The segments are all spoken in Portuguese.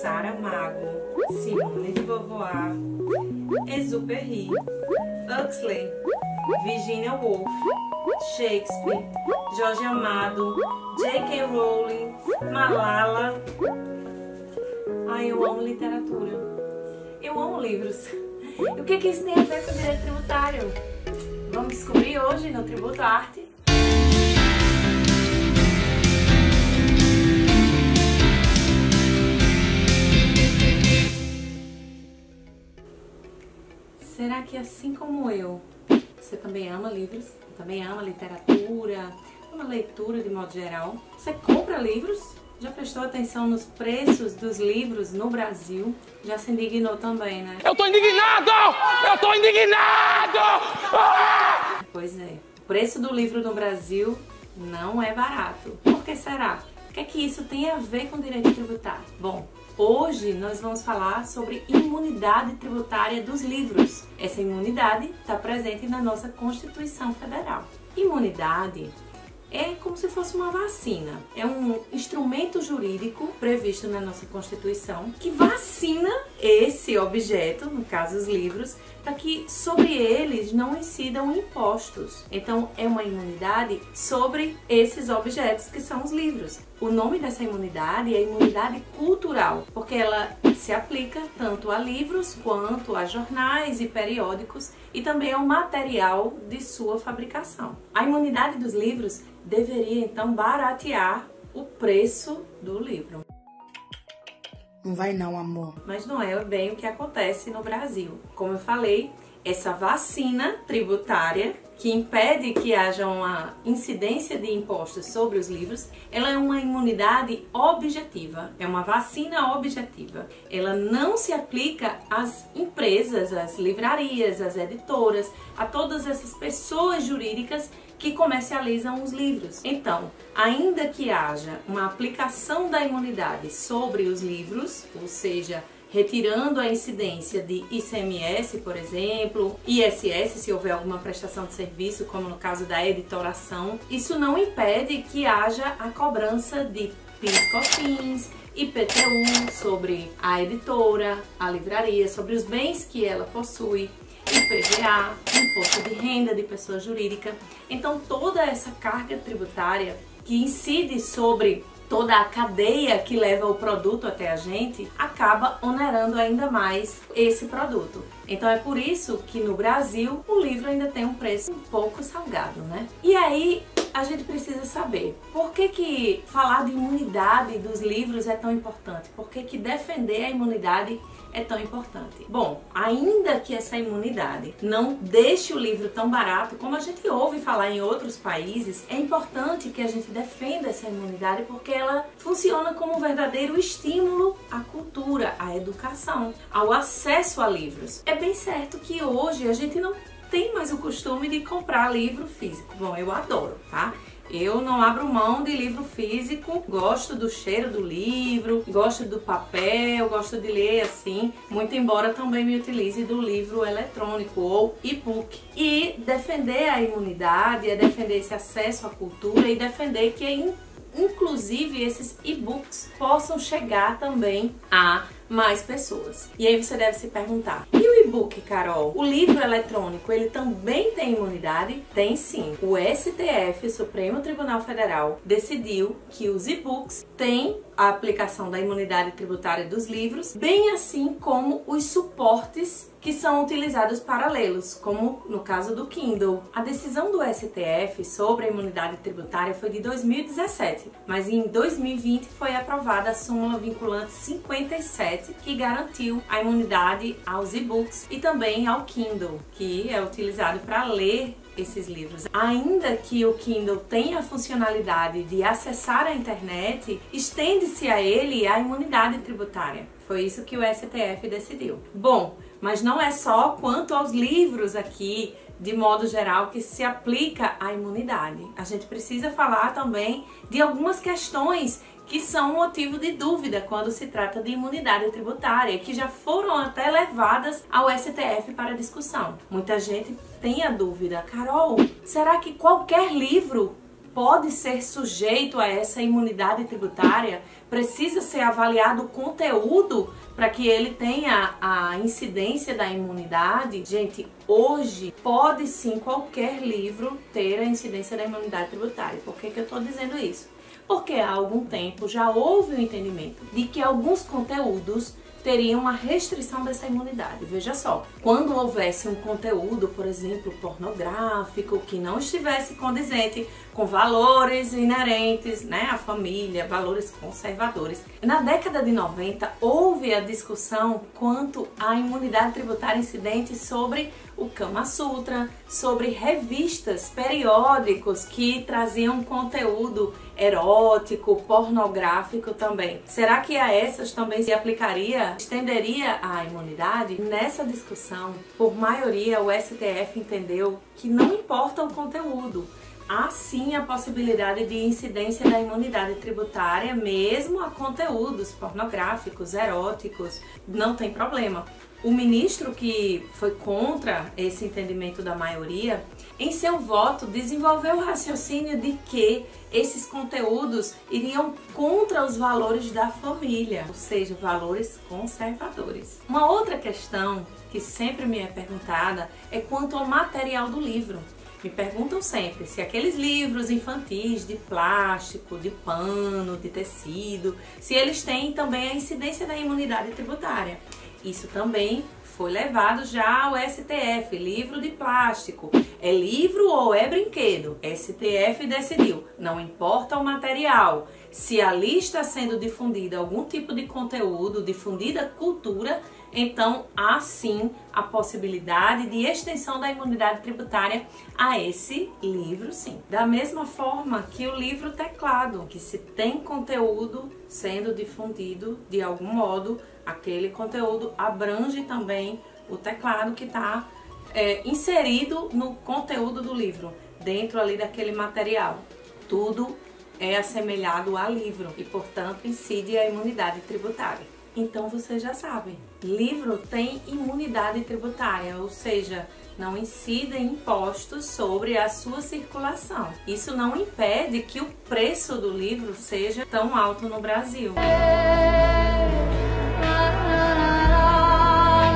Saramago, Simone de Beauvoir, Exupéry, Huxley, Virginia Woolf, Shakespeare, Jorge Amado, J.K. Rowling, Malala. Ai, eu amo literatura. Eu amo livros. E o que isso tem a ver com o direito tributário? Vamos descobrir hoje no Tributo Arte. Será que assim como eu, você também ama livros? Também ama literatura, ama leitura de modo geral? Você compra livros? Já prestou atenção nos preços dos livros no Brasil? Já se indignou também, né? Eu tô indignado! Eu tô indignado! Ah! Pois é, o preço do livro no Brasil não é barato. Por que será? O que é que isso tem a ver com direito tributário? Bom, hoje nós vamos falar sobre imunidade tributária dos livros. Essa imunidade está presente na nossa Constituição Federal. Imunidade é como se fosse uma vacina. É um instrumento jurídico previsto na nossa Constituição que vacina esse objeto, no caso os livros, para que sobre eles não incidam impostos. Então é uma imunidade sobre esses objetos que são os livros. O nome dessa imunidade é imunidade cultural, porque ela se aplica tanto a livros quanto a jornais e periódicos e também ao material de sua fabricação. A imunidade dos livros deveria então baratear o preço do livro. Não vai não, amor. Mas não é bem o que acontece no Brasil. Como eu falei, essa vacina tributária que impede que haja uma incidência de impostos sobre os livros, ela é uma imunidade objetiva, é uma vacina objetiva. Ela não se aplica às empresas, às livrarias, às editoras, a todas essas pessoas jurídicas que comercializam os livros. Então, ainda que haja uma aplicação da imunidade sobre os livros, ou seja, retirando a incidência de ICMS, por exemplo, ISS, se houver alguma prestação de serviço, como no caso da editoração, isso não impede que haja a cobrança de PIS/COFINS, IPTU sobre a editora, a livraria, sobre os bens que ela possui, IPVA, imposto de renda de pessoa jurídica. Então toda essa carga tributária que incide sobre toda a cadeia que leva o produto até a gente, acaba onerando ainda mais esse produto. Então é por isso que no Brasil o livro ainda tem um preço um pouco salgado, né? E aí a gente precisa saber por que falar de imunidade dos livros é tão importante? Por que defender a imunidade é tão importante? Bom, ainda que essa imunidade não deixe o livro tão barato, como a gente ouve falar em outros países, é importante que a gente defenda essa imunidade porque ela funciona como um verdadeiro estímulo à cultura, à educação, ao acesso a livros. É bem certo que hoje a gente não tem mais o costume de comprar livro físico. Bom, eu adoro, tá? Eu não abro mão de livro físico, gosto do cheiro do livro, gosto do papel, gosto de ler assim, muito embora também me utilize do livro eletrônico ou e-book. E defender a imunidade é defender esse acesso à cultura e defender que inclusive esses e-books possam chegar também a mais pessoas. E aí você deve se perguntar, e o e-book, Carol? O livro eletrônico, ele também tem imunidade? Tem sim. O STF, Supremo Tribunal Federal, decidiu que os e-books têm a aplicação da imunidade tributária dos livros, bem assim como os suportes que são utilizados paralelos, como no caso do Kindle. A decisão do STF sobre a imunidade tributária foi de 2017, mas em 2020 foi aprovada a súmula vinculante 57, que garantiu a imunidade aos e-books e também ao Kindle, que é utilizado para ler esses livros. Ainda que o Kindle tenha a funcionalidade de acessar a internet, estende-se a ele a imunidade tributária. Foi isso que o STF decidiu. Bom, mas não é só quanto aos livros aqui, de modo geral, que se aplica a imunidade. A gente precisa falar também de algumas questões que são motivo de dúvida quando se trata de imunidade tributária, que já foram até levadas ao STF para discussão. Muita gente tem a dúvida, Carol, será que qualquer livro pode ser sujeito a essa imunidade tributária? Precisa ser avaliado o conteúdo para que ele tenha a incidência da imunidade? Gente, hoje pode sim qualquer livro ter a incidência da imunidade tributária. Por que eu estou dizendo isso? Porque há algum tempo já houve o entendimento de que alguns conteúdos teriam uma restrição dessa imunidade. Veja só, quando houvesse um conteúdo, por exemplo, pornográfico, que não estivesse condizente com valores inerentes, né, à família, valores conservadores. Na década de 90, houve a discussão quanto à imunidade tributária incidente sobre o Kama Sutra, sobre revistas, periódicos que traziam conteúdo erótico, pornográfico também. Será que a essas também se aplicaria, estenderia a imunidade? Nessa discussão, por maioria, o STF entendeu que não importa o conteúdo. Há sim a possibilidade de incidência da imunidade tributária, mesmo a conteúdos pornográficos, eróticos, não tem problema. O ministro que foi contra esse entendimento da maioria, em seu voto, desenvolveu o raciocínio de que esses conteúdos iriam contra os valores da família, ou seja, valores conservadores. Uma outra questão que sempre me é perguntada é quanto ao material do livro. Me perguntam sempre se aqueles livros infantis de plástico, de pano, de tecido, se eles têm também a incidência da imunidade tributária. Isso também foi levado já ao STF, livro de plástico. É livro ou é brinquedo? STF decidiu, não importa o material. Se ali está sendo difundida algum tipo de conteúdo, difundida cultura, então há sim a possibilidade de extensão da imunidade tributária a esse livro, sim. Da mesma forma que o livro teclado, que se tem conteúdo sendo difundido de algum modo, aquele conteúdo abrange também o teclado que está inserido no conteúdo do livro, dentro ali daquele material. Tudo é assemelhado a livro e, portanto, incide a imunidade tributária. Então vocês já sabem, livro tem imunidade tributária, ou seja, não incidem impostos sobre a sua circulação. Isso não impede que o preço do livro seja tão alto no Brasil.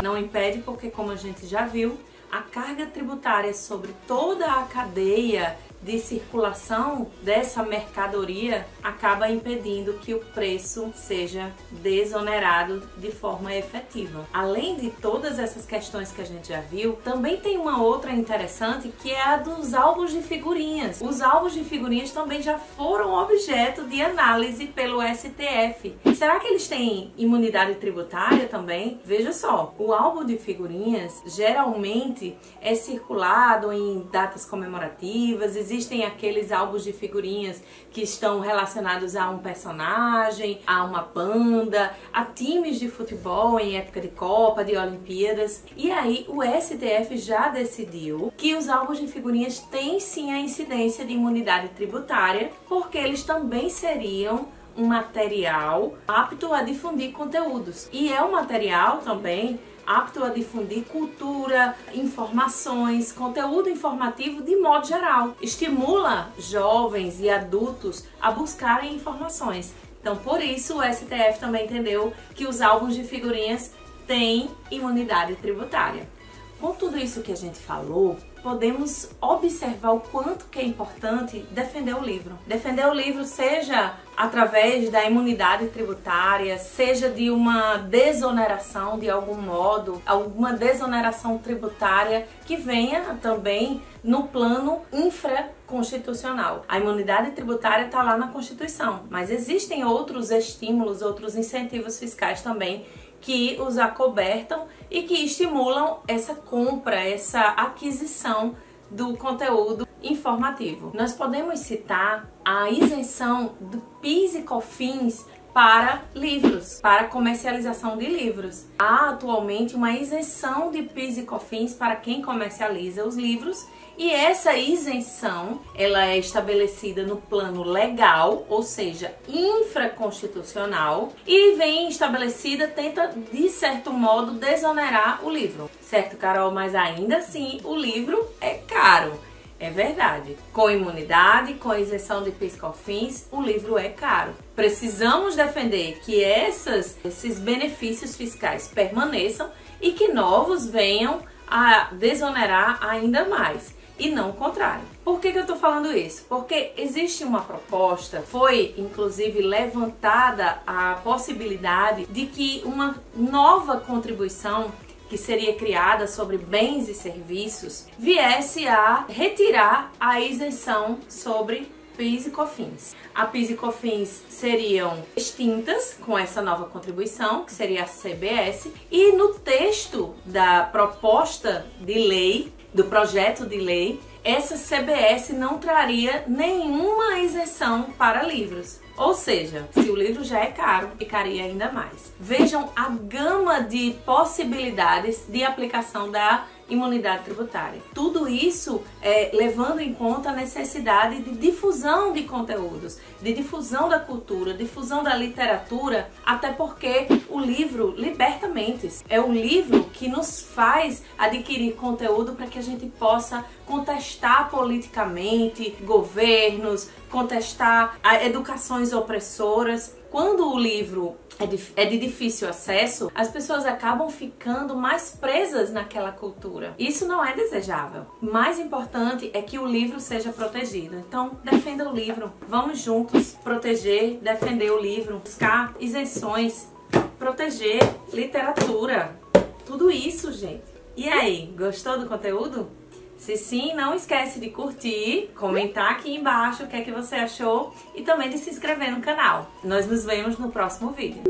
Não impede porque, como a gente já viu, a carga tributária sobre toda a cadeia de circulação dessa mercadoria acaba impedindo que o preço seja desonerado de forma efetiva. Além de todas essas questões que a gente já viu, também tem uma outra interessante que é a dos álbuns de figurinhas. Os álbuns de figurinhas também já foram objeto de análise pelo STF. Será que eles têm imunidade tributária também? Veja só, o álbum de figurinhas geralmente é circulado em datas comemorativas. Existem aqueles álbuns de figurinhas que estão relacionados a um personagem, a uma banda, a times de futebol em época de Copa, de Olimpíadas. E aí o STF já decidiu que os álbuns de figurinhas têm sim a incidência de imunidade tributária, porque eles também seriam um material apto a difundir conteúdos. E é um material também apto a difundir cultura, informações, conteúdo informativo de modo geral. Estimula jovens e adultos a buscarem informações. Então, por isso, o STF também entendeu que os álbuns de figurinhas têm imunidade tributária. Com tudo isso que a gente falou, podemos observar o quanto que é importante defender o livro. Defender o livro seja através da imunidade tributária, seja de uma desoneração de algum modo, alguma desoneração tributária que venha também no plano infraconstitucional. A imunidade tributária está lá na Constituição, mas existem outros estímulos, outros incentivos fiscais também que os acobertam e que estimulam essa compra, essa aquisição do conteúdo informativo. Nós podemos citar a isenção do PIS e COFINS para livros, para comercialização de livros. Há atualmente uma isenção de PIS e COFINS para quem comercializa os livros, e essa isenção ela é estabelecida no plano legal, ou seja, infraconstitucional, e vem estabelecida, tenta de certo modo desonerar o livro. Certo, Carol? Mas ainda assim o livro é caro. É verdade. Com imunidade, com isenção de PIS/COFINS, o livro é caro. Precisamos defender que esses benefícios fiscais permaneçam e que novos venham a desonerar ainda mais. E não o contrário. Por que eu estou falando isso? Porque existe uma proposta, foi inclusive levantada a possibilidade de que uma nova contribuição que seria criada sobre bens e serviços viesse a retirar a isenção sobre PIS e COFINS. A PIS e COFINS seriam extintas com essa nova contribuição, que seria a CBS, e no texto da proposta de lei, do projeto de lei, essa CBS não traria nenhuma isenção para livros. Ou seja, se o livro já é caro, ficaria ainda mais. Vejam a gama de possibilidades de aplicação da imunidade tributária. Tudo isso levando em conta a necessidade de difusão de conteúdos, de difusão da cultura, difusão da literatura, até porque o livro liberta mentes. É o livro que nos faz adquirir conteúdo para que a gente possa contestar politicamente governos, contestar educações opressoras. Quando o livro é de difícil acesso, as pessoas acabam ficando mais presas naquela cultura. Isso não é desejável. Mais importante é que o livro seja protegido. Então, defenda o livro. Vamos juntos proteger, defender o livro, buscar isenções, proteger literatura. Tudo isso, gente. E aí, gostou do conteúdo? Se sim, não esquece de curtir, comentar aqui embaixo o que é que você achou e também de se inscrever no canal. Nós nos vemos no próximo vídeo.